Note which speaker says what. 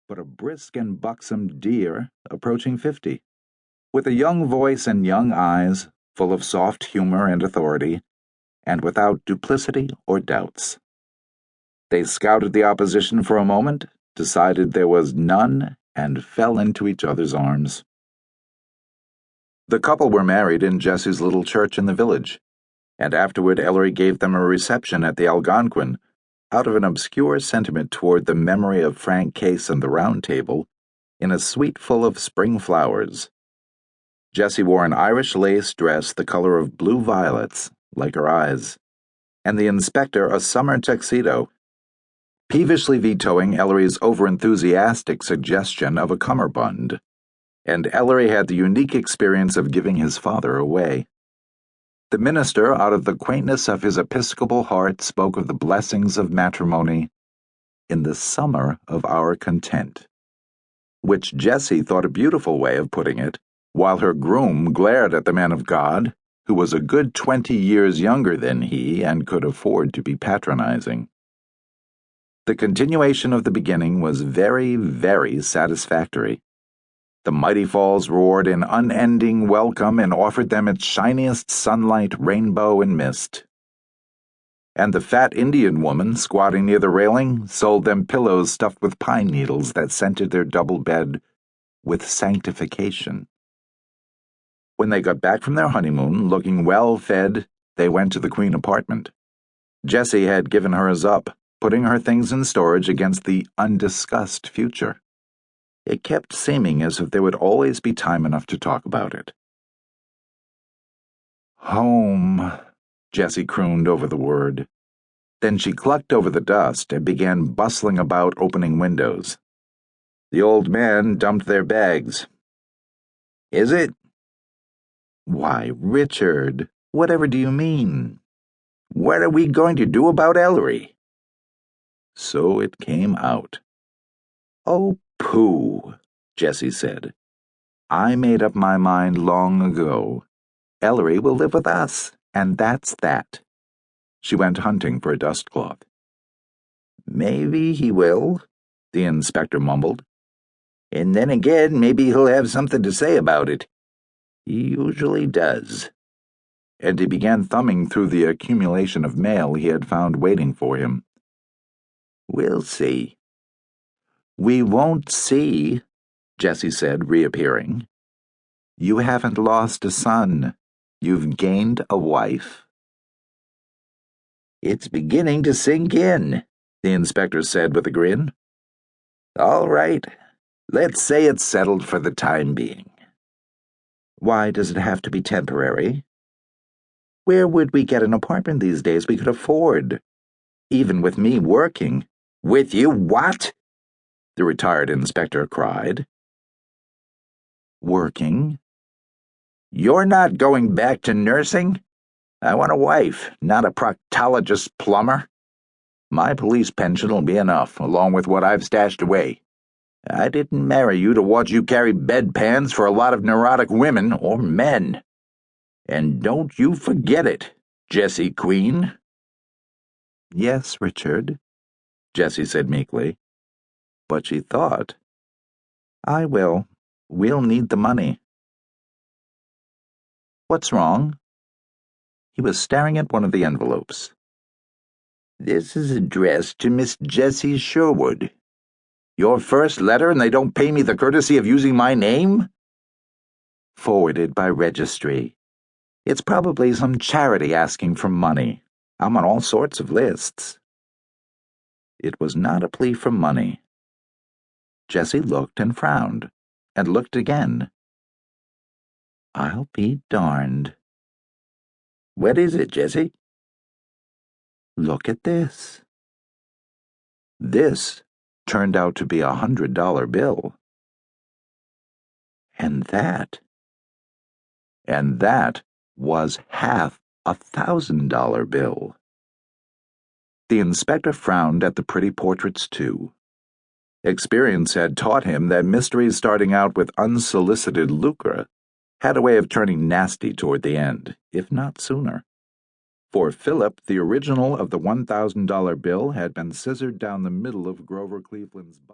Speaker 1: but a brisk and buxom dear approaching 50, with a young voice and young eyes, full of soft humor and authority, and without duplicity or doubts. They scouted the opposition for a moment, decided there was none, and fell into each other's arms. The couple were married in Jesse's little church in the village, and afterward Ellery gave them a reception at the Algonquin, out of an obscure sentiment toward the memory of Frank Case and the Round Table, in a suite full of spring flowers. Jessie wore an Irish lace dress the color of blue violets, like her eyes, and the inspector a summer tuxedo, peevishly vetoing Ellery's overenthusiastic suggestion of a cummerbund, and Ellery had the unique experience of giving his father away. The minister, out of the quaintness of his episcopal heart, spoke of the blessings of matrimony in the summer of our content, which Jessie thought a beautiful way of putting it, while her groom glared at the man of God, who was a good 20 years younger than he and could afford to be patronizing. The continuation of the beginning was very, very satisfactory. The mighty falls roared in unending welcome and offered them its shiniest sunlight, rainbow, and mist. And the fat Indian woman, squatting near the railing, sold them pillows stuffed with pine needles that scented their double bed with sanctification. When they got back from their honeymoon, looking well-fed, they went to the Queen apartment. Jessie had given hers up, putting her things in storage against the undiscussed future. It kept seeming as if there would always be time enough to talk about it. Home, Jessie crooned over the word. Then she clucked over the dust and began bustling about opening windows. The old man dumped their bags. Is it? Why, Richard, whatever do you mean? What are we going to do about Ellery? So it came out. Oh, pooh, Jessie said. I made up my mind long ago. Ellery will live with us, and that's that. She went hunting for a dustcloth. Maybe he will, the inspector mumbled. And then again, maybe he'll have something to say about it. He usually does. And he began thumbing through the accumulation of mail he had found waiting for him. We'll see. We won't see, Jessie said, reappearing. You haven't lost a son. You've gained a wife. It's beginning to sink in, the inspector said with a grin. All right, let's say it's settled for the time being. Why does it have to be temporary? Where would we get an apartment these days we could afford? Even with me working. With you what? The retired inspector cried. Working? You're not going back to nursing? I want a wife, not a proctologist plumber. My police pension will be enough, along with what I've stashed away. I didn't marry you to watch you carry bedpans for a lot of neurotic women or men. And don't you forget it, Jessie Queen. Yes, Richard, Jessie said meekly. But she thought, I will. We'll need the money. What's wrong? He was staring at one of the envelopes. This is addressed to Miss Jessie Sherwood. Your first letter and they don't pay me the courtesy of using my name? Forwarded by registry. It's probably some charity asking for money. I'm on all sorts of lists. It was not a plea for money. Jessie looked and frowned, and looked again. I'll be darned. What is it, Jessie? Look at this. This turned out to be $100 bill. And that was half $1,000 bill. The inspector frowned at the pretty portraits, too. Experience had taught him that mysteries starting out with unsolicited lucre had a way of turning nasty toward the end, if not sooner. For Philip, the original of the $1,000 bill had been scissored down the middle of Grover Cleveland's butt.